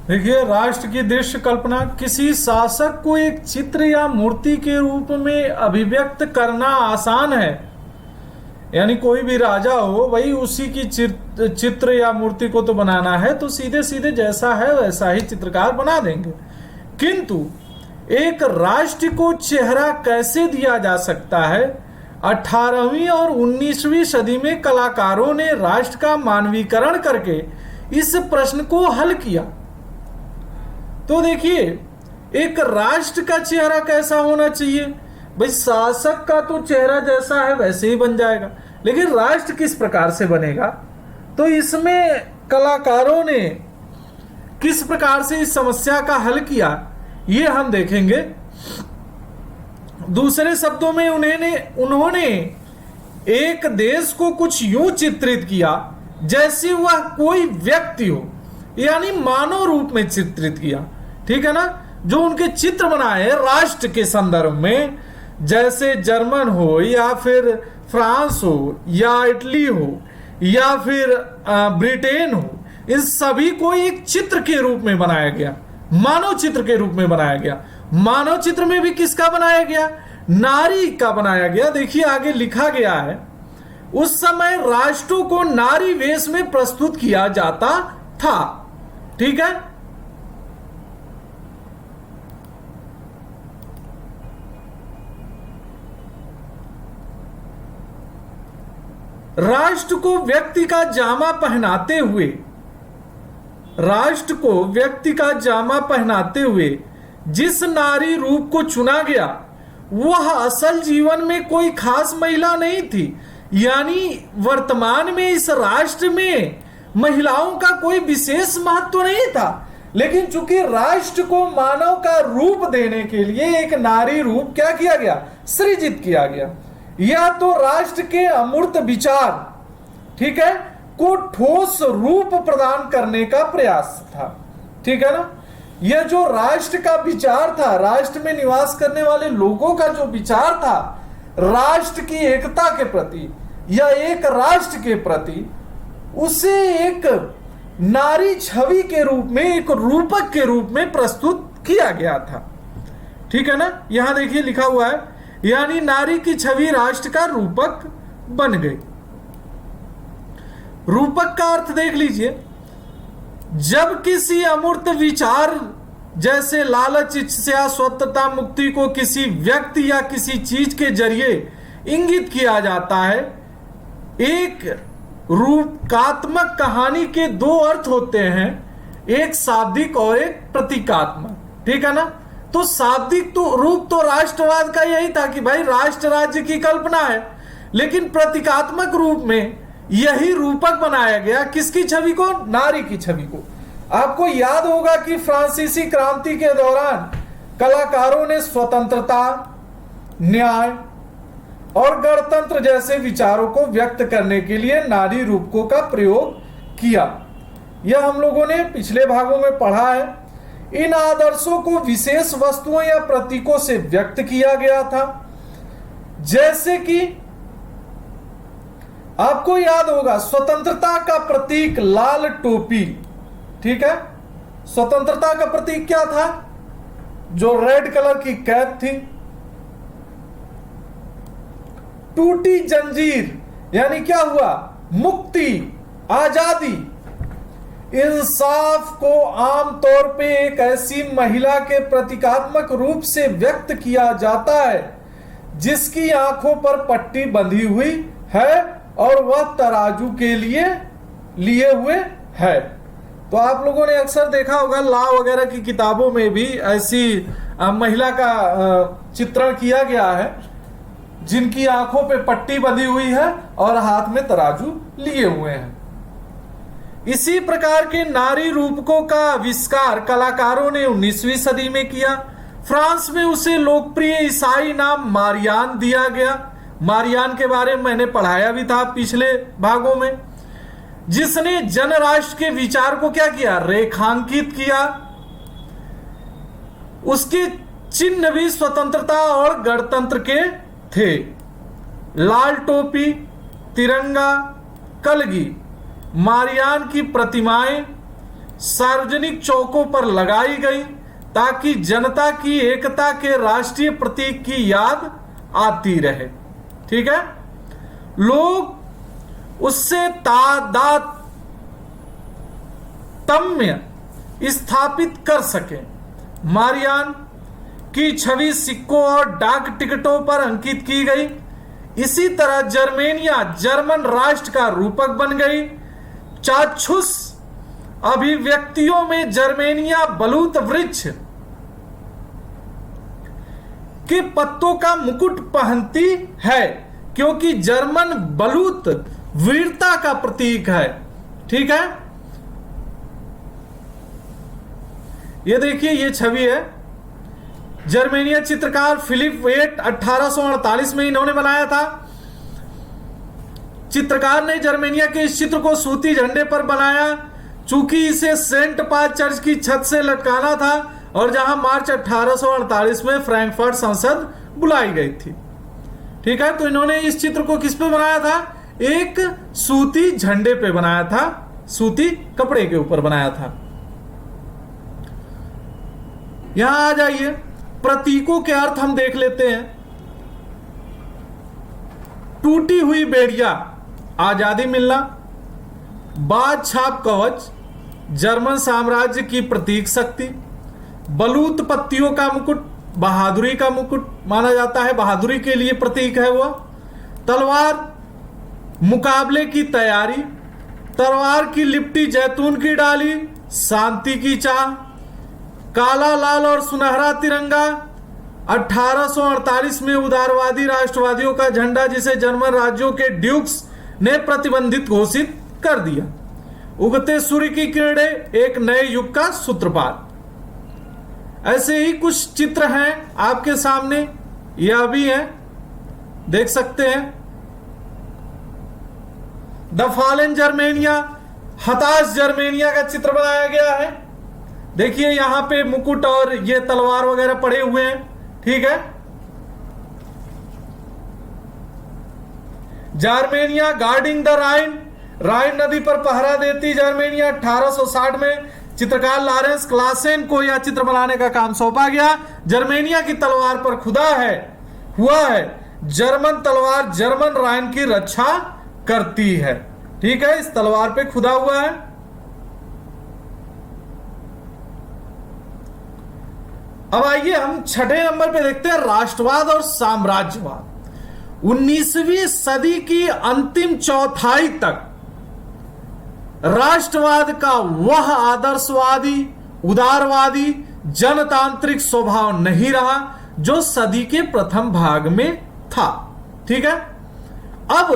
देखिए, राष्ट्र की दृश्य कल्पना किसी शासक को एक चित्र या मूर्ति के रूप में अभिव्यक्त करना आसान है। यानी कोई भी राजा हो, वही उसी की चित्र या मूर्ति को तो बनाना है, तो सीधे सीधे जैसा है वैसा ही चित्रकार बना देंगे। किंतु एक राष्ट्र को चेहरा कैसे दिया जा सकता है? 18वीं और 19वीं सदी में कलाकारों ने राष्ट्र का मानवीकरण करके इस प्रश्न को हल किया। तो देखिए, एक राष्ट्र का चेहरा कैसा होना चाहिए? भाई, शासक का तो चेहरा जैसा है वैसे ही बन जाएगा, लेकिन राष्ट्र किस प्रकार से बनेगा? तो इसमें कलाकारों ने किस प्रकार से इस समस्या का हल किया, ये हम देखेंगे। दूसरे शब्दों में उन्होंने एक देश को कुछ यूं चित्रित किया जैसे वह कोई व्यक्ति हो, यानी मानव रूप में चित्रित किया। ठीक है ना? जो उनके चित्र बनाए राष्ट्र के संदर्भ में, जैसे जर्मन हो या फिर फ्रांस हो या इटली हो या फिर ब्रिटेन हो, इन सभी को एक चित्र के रूप में बनाया गया, मानव चित्र के रूप में बनाया गया। मानव चित्र में भी किसका बनाया गया? नारी का बनाया गया। देखिए, आगे लिखा गया है, उस समय राष्ट्रों को नारी वेश में प्रस्तुत किया जाता था। ठीक है? राष्ट्र को व्यक्ति का जामा पहनाते हुए जिस नारी रूप को चुना गया, वह असल जीवन में कोई खास महिला नहीं थी। यानी वर्तमान में इस राष्ट्र में महिलाओं का कोई विशेष महत्व नहीं था, लेकिन चूंकि राष्ट्र को मानव का रूप देने के लिए एक नारी रूप क्या किया गया? सृजित किया गया। यह तो राष्ट्र के अमूर्त विचार, ठीक है, को ठोस रूप प्रदान करने का प्रयास था। ठीक है ना? यह जो राष्ट्र का विचार था, राष्ट्र में निवास करने वाले लोगों का जो विचार था राष्ट्र की एकता के प्रति या एक राष्ट्र के प्रति, उसे एक नारी छवि के रूप में, एक रूपक के रूप में प्रस्तुत किया गया था। ठीक है ना? यहां देखिए लिखा हुआ है, यानी नारी की छवि राष्ट्र का रूपक बन गई। रूपक का अर्थ देख लीजिए, जब किसी अमूर्त विचार जैसे लालच, इच्छा, स्वतंत्रता, मुक्ति को किसी व्यक्ति या किसी चीज के जरिए इंगित किया जाता है। एक रूपकात्मक कहानी के दो अर्थ होते हैं, एक शाब्दिक और एक प्रतीकात्मक। ठीक है ना? तो शाब्दिक तो रूप तो राष्ट्रवाद का यही था कि भाई राष्ट्र राज्य की कल्पना है, लेकिन प्रतीकात्मक रूप में यही रूपक बनाया गया किसकी छवि को? नारी की छवि को। आपको याद होगा कि फ्रांसीसी क्रांति के दौरान कलाकारों ने स्वतंत्रता, न्याय और गणतंत्र जैसे विचारों को व्यक्त करने के लिए नारी रूपकों का प्रयोग किया। यह हम लोगों ने पिछले भागों में पढ़ा है। इन आदर्शों को विशेष वस्तुओं या प्रतीकों से व्यक्त किया गया था, जैसे कि आपको याद होगा स्वतंत्रता का प्रतीक लाल टोपी। ठीक है? स्वतंत्रता का प्रतीक क्या था? जो रेड कलर की कैप थी। टूटी जंजीर, यानी क्या हुआ? मुक्ति, आजादी। इंसाफ को आमतौर पे एक ऐसी महिला के प्रतीकात्मक रूप से व्यक्त किया जाता है जिसकी आंखों पर पट्टी बंधी हुई है और वह तराजू के लिए हुए है। तो आप लोगों ने अक्सर देखा होगा लॉ वगैरह की किताबों में भी ऐसी महिला का चित्रण किया गया है, जिनकी आंखों पे पट्टी बंधी हुई है और हाथ में तराजू लिए हुए हैं। इसी प्रकार के नारी रूपकों का आविष्कार कलाकारों ने 19वीं सदी में किया। फ्रांस में उसे लोकप्रिय ईसाई नाम मारियान दिया गया। मारियान के बारे में मैंने पढ़ाया भी था पिछले भागों में, जिसने जनराष्ट्र के विचार को क्या किया? रेखांकित किया। उसके चिन्ह भी स्वतंत्रता और गणतंत्र के थे। लाल टोपी, तिरंगा, कलगी, मारियान की प्रतिमाएं, सार्वजनिक चौकों पर लगाई गई ताकि जनता की एकता के राष्ट्रीय प्रतीक की याद आती रहे। ठीक है, लोग उससे तादात्म्य स्थापित कर सके। मारियान की छवि सिक्कों और डाक टिकटों पर अंकित की गई। इसी तरह जर्मेनिया जर्मन राष्ट्र का रूपक बन गई। चाक्षुष अभिव्यक्तियों में जर्मेनिया बलूत वृक्ष के पत्तों का मुकुट पहनती है, क्योंकि जर्मन बलूत वीरता का प्रतीक है। ठीक है, ये देखिए, ये छवि है। जर्मेनिया चित्रकार फिलिप वेट 1848 में इन्होंने बनाया था। चित्रकार ने जर्मेनिया के इस चित्र को सूती झंडे पर बनाया, चूंकि इसे सेंट पॉल चर्च की छत से लटकाना था और जहां मार्च 1848 में फ्रैंकफर्ट संसद बुलाई गई थी। ठीक है, तो इन्होंने इस चित्र को किस पे बनाया था? एक सूती झंडे पे बनाया था, सूती कपड़े के ऊपर बनाया था। यहां आ जाइए, प्रतीकों के अर्थ हम देख लेते हैं। टूटी हुई बेड़िया, आजादी मिलना। बाज छाप कवच, जर्मन साम्राज्य की प्रतीक शक्ति। बलूत पत्तियों का मुकुट, बहादुरी का मुकुट माना जाता है, बहादुरी के लिए प्रतीक है वह। तलवार, मुकाबले की तैयारी। तलवार की लिपटी जैतून की डाली, शांति की चाह। काला, लाल और सुनहरा तिरंगा। 1848 में उदारवादी राष्ट्रवादियों का झंडा, जिसे जर्मन राज्यों के ड्यूक्स ने प्रतिबंधित घोषित कर दिया। उगते सूर्य की किरणें, एक नए युग का सूत्रपात। ऐसे ही कुछ चित्र हैं आपके सामने, यह भी है, देख सकते हैं। द फॉलन जर्मेनिया, हताश जर्मेनिया का चित्र बनाया गया है। देखिए, यहां पे मुकुट और ये तलवार वगैरह पड़े हुए हैं। ठीक है, जर्मेनिया गार्डिंग द राइन, राइन नदी पर पहरा देती जर्मेनिया। 1860 में चित्रकार लॉरेंस क्लासेन को यह चित्र बनाने का काम सौंपा गया। जर्मेनिया की तलवार पर खुदा हुआ है जर्मन तलवार जर्मन राइन की रक्षा करती है। ठीक है, इस तलवार पे खुदा हुआ है। अब आइए हम छठे नंबर पे देखते हैं राष्ट्रवाद और साम्राज्यवाद। 19वीं सदी की अंतिम चौथाई तक राष्ट्रवाद का वह आदर्शवादी, उदारवादी, जनतांत्रिक स्वभाव नहीं रहा जो सदी के प्रथम भाग में था। ठीक है, अब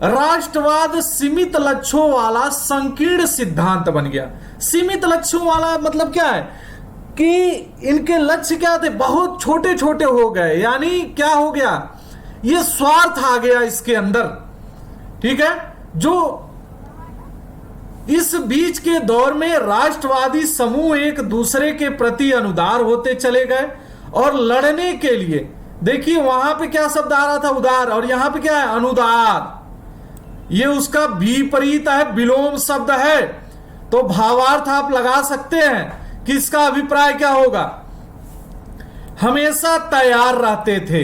राष्ट्रवाद सीमित लक्ष्यों वाला संकीर्ण सिद्धांत बन गया। सीमित लक्ष्यों वाला मतलब क्या है कि इनके लक्ष्य क्या थे, बहुत छोटे छोटे हो गए। यानी क्या हो गया, ये स्वार्थ आ गया इसके अंदर। ठीक है, जो इस बीच के दौर में राष्ट्रवादी समूह एक दूसरे के प्रति अनुदार होते चले गए और लड़ने के लिए, देखिए वहां पे क्या शब्द आ रहा था, उदार, और यहां पे क्या है, अनुदार। ये उसका विपरीत है, विलोम शब्द है। तो भावार्थ आप लगा सकते हैं कि इसका अभिप्राय क्या होगा, हमेशा तैयार रहते थे।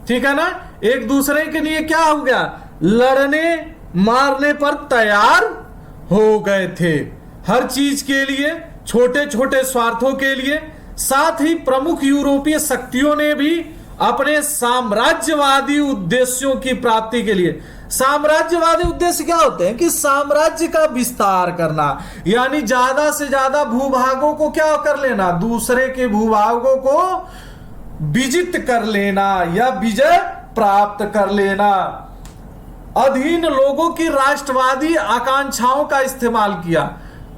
ठीक है ना, एक दूसरे के लिए क्या हो गया, लड़ने मारने पर तैयार हो गए थे, हर चीज के लिए, छोटे छोटे स्वार्थों के लिए। साथ ही प्रमुख यूरोपीय शक्तियों ने भी अपने साम्राज्यवादी उद्देश्यों की प्राप्ति के लिए, साम्राज्यवादी उद्देश्य क्या होते हैं कि साम्राज्य का विस्तार करना, यानी ज्यादा से ज्यादा भूभागों को क्या कर लेना, दूसरे के भूभागों को विजित कर लेना या विजय प्राप्त कर लेना। अधीन लोगों की राष्ट्रवादी आकांक्षाओं का इस्तेमाल किया।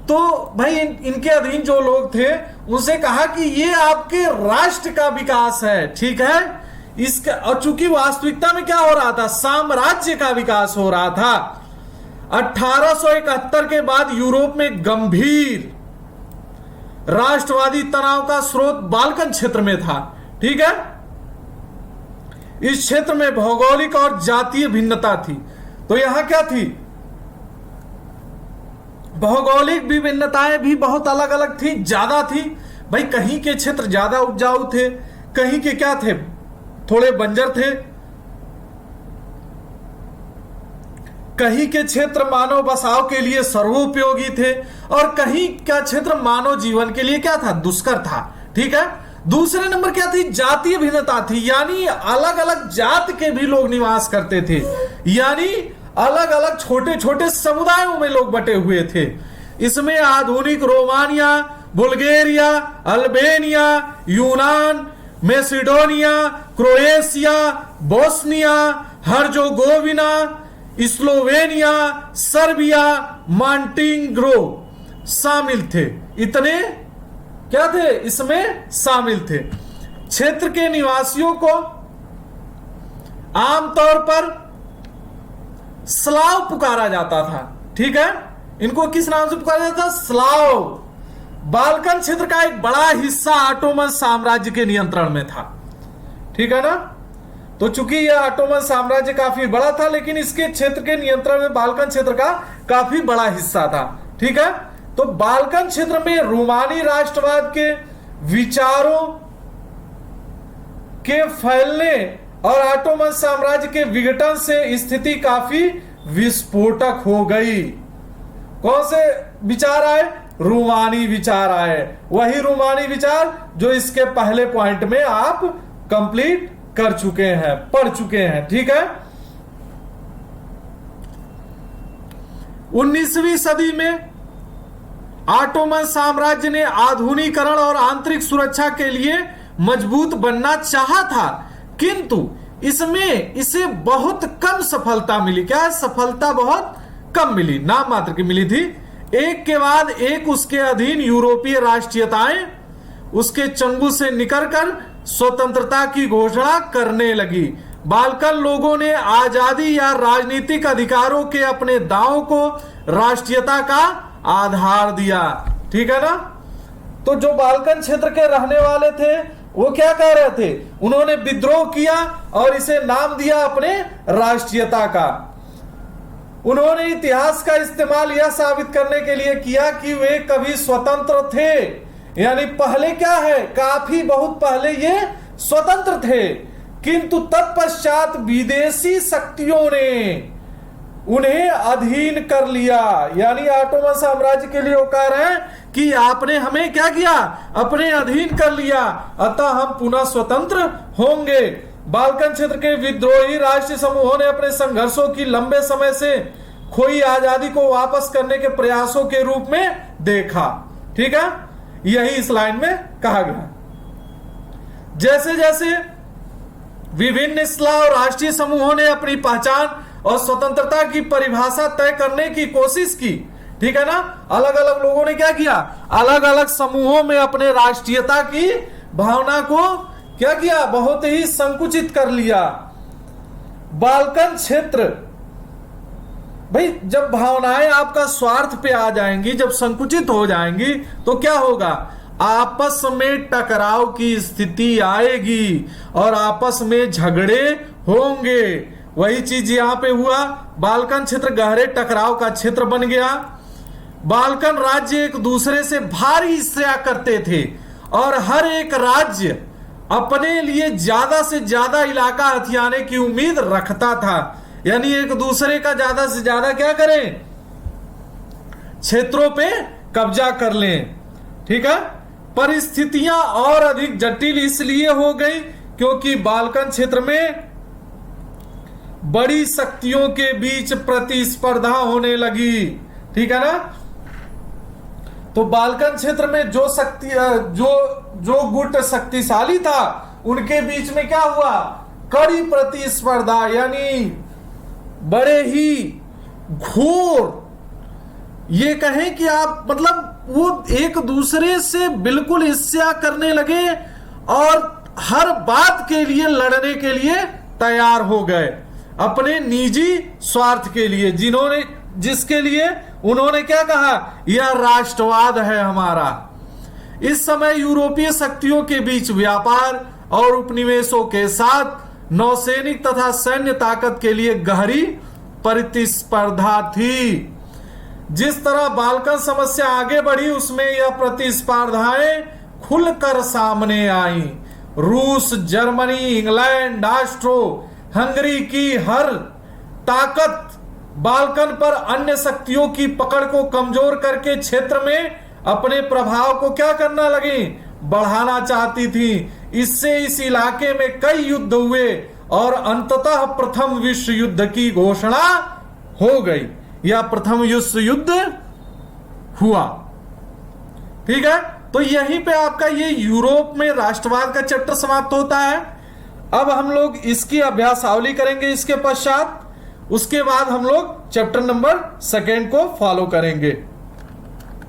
तो भाई इनके अधीन जो लोग थे उनसे कहा कि ये आपके राष्ट्र का विकास है। ठीक है, इसका, और चूंकि वास्तविकता में क्या हो रहा था, साम्राज्य का विकास हो रहा था। 1871 के बाद यूरोप में गंभीर राष्ट्रवादी तनाव का स्रोत बाल्कन क्षेत्र में था। ठीक है, इस क्षेत्र में भौगोलिक और जातीय भिन्नता थी। तो यहां क्या थी, भौगोलिक विभिन्नताएं भी बहुत अलग अलग थी, ज्यादा थी। भाई कहीं के क्षेत्र ज्यादा उपजाऊ थे, कहीं के क्या थे, थोड़े बंजर थे। कहीं के क्षेत्र मानव बसाव के लिए सर्वोपयोगी थे, और कहीं का क्षेत्र मानव जीवन के लिए क्या था, दुष्कर था। ठीक है। दूसरे नंबर क्या थी, जातीय भिन्नता थी, यानी अलग अलग जात के भी लोग निवास करते थे, यानी अलग अलग छोटे छोटे समुदायों में लोग बटे हुए थे। इसमें आधुनिक रोमानिया, बुल्गारिया, अल्बेनिया, यूनान, Macedonia, Croatia, Bosnia, Herzegovina, Slovenia, Serbia, Montenegro शामिल थे। इतने क्या थे, इसमें शामिल थे। क्षेत्र के निवासियों को आमतौर पर स्लाव पुकारा जाता था। ठीक है, इनको किस नाम से पुकारा जाता था, स्लाव। बाल्कन क्षेत्र का एक बड़ा हिस्सा ऑटोमन साम्राज्य के नियंत्रण में था। ठीक है ना। तो चूंकि यह ऑटोमन साम्राज्य काफी बड़ा था, लेकिन इसके क्षेत्र के नियंत्रण में बाल्कन क्षेत्र का काफी बड़ा हिस्सा था। ठीक है। तो बाल्कन क्षेत्र में रोमानी राष्ट्रवाद के विचारों के फैलने और ऑटोमन साम्राज्य के विघटन से स्थिति काफी विस्फोटक हो गई। कौन से विचार आए, रूमानी विचार आए। वही रूमानी विचार जो इसके पहले पॉइंट में आप कंप्लीट कर चुके हैं, पढ़ चुके हैं। ठीक है। 19वीं सदी में ऑटोमन साम्राज्य ने आधुनिकीकरण और आंतरिक सुरक्षा के लिए मजबूत बनना चाहा था, किंतु इसमें इसे बहुत कम सफलता मिली। क्या सफलता बहुत कम मिली, नाम मात्र की मिली थी। एक के बाद एक उसके अधीन यूरोपीय राष्ट्रीयताएं उसके चंगुल से निकलकर स्वतंत्रता की घोषणा करने लगी। बाल्कन लोगों ने आजादी या राजनीतिक अधिकारों के अपने दावों को राष्ट्रीयता का आधार दिया। ठीक है ना। तो जो बाल्कन क्षेत्र के रहने वाले थे वो क्या कह रहे थे, उन्होंने विद्रोह किया और इसे नाम दिया अपने राष्ट्रीयता का। उन्होंने इतिहास का इस्तेमाल यह साबित करने के लिए किया कि वे कभी स्वतंत्र थे, यानी पहले क्या है, काफी बहुत पहले ये स्वतंत्र थे, किंतु तत्पश्चात विदेशी शक्तियों ने उन्हें अधीन कर लिया। यानी ऑटोमन साम्राज्य के लिए वो कह रहे हैं कि आपने हमें क्या किया, अपने अधीन कर लिया, अतः हम पुनः स्वतंत्र होंगे। बाल्कन क्षेत्र के विद्रोही राष्ट्रीय समूहों ने अपने संघर्षों की लंबे समय से खोई आजादी को वापस करने के प्रयासों के रूप में देखा। ठीक है, यही इस लाइन में कहा गया। जैसे जैसे विभिन्न स्लाव राष्ट्रीय समूहों ने अपनी पहचान और स्वतंत्रता की परिभाषा तय करने की कोशिश की, ठीक है ना, अलग अलग लोगों ने क्या किया, अलग अलग समूहों में अपने राष्ट्रीयता की भावना को क्या किया, बहुत ही संकुचित कर लिया। बाल्कन क्षेत्र, भाई जब भावनाएं आपका स्वार्थ पे आ जाएंगी, जब संकुचित हो जाएंगी, तो क्या होगा, आपस में टकराव की स्थिति आएगी और आपस में झगड़े होंगे। वही चीज यहां पे हुआ। बाल्कन क्षेत्र गहरे टकराव का क्षेत्र बन गया। बाल्कन राज्य एक दूसरे से भारी ईर्ष्या करते थे और हर एक राज्य अपने लिए ज्यादा से ज्यादा इलाका हथियाने की उम्मीद रखता था। यानी एक दूसरे का ज्यादा से ज्यादा क्या करें, क्षेत्रों पे कब्जा कर लें। ठीक है। परिस्थितियां और अधिक जटिल इसलिए हो गई क्योंकि बाल्कन क्षेत्र में बड़ी शक्तियों के बीच प्रतिस्पर्धा होने लगी। ठीक है ना। तो बाल्कन क्षेत्र में जो शक्ति जो गुट शक्तिशाली था उनके बीच में क्या हुआ, कड़ी प्रतिस्पर्धा, यानी बड़े ही घोर, ये कहें कि आप मतलब वो एक दूसरे से बिल्कुल ईर्ष्या करने लगे और हर बात के लिए लड़ने के लिए तैयार हो गए, अपने निजी स्वार्थ के लिए, जिसके लिए उन्होंने क्या कहा, यह राष्ट्रवाद है हमारा। इस समय यूरोपीय शक्तियों के बीच व्यापार और उपनिवेशों के साथ नौसैनिक तथा सैन्य ताकत के लिए गहरी प्रतिस्पर्धा थी। जिस तरह बाल्कन समस्या आगे बढ़ी उसमें यह प्रतिस्पर्धाएं खुलकर सामने आई। रूस, जर्मनी, इंग्लैंड, ऑस्ट्रो हंगरी की हर ताकत बाल्कन पर अन्य शक्तियों की पकड़ को कमजोर करके क्षेत्र में अपने प्रभाव को क्या करना लगी, बढ़ाना चाहती थी। इससे इस इलाके में कई युद्ध हुए और अंततः प्रथम विश्व युद्ध की घोषणा हो गई, या प्रथम विश्व युद्ध हुआ। ठीक है, तो यहीं पे आपका ये यूरोप में राष्ट्रवाद का चैप्टर समाप्त होता है। अब हम लोग इसकी अभ्यासावली करेंगे इसके पश्चात, उसके बाद हम लोग चैप्टर नंबर 2 को फॉलो करेंगे।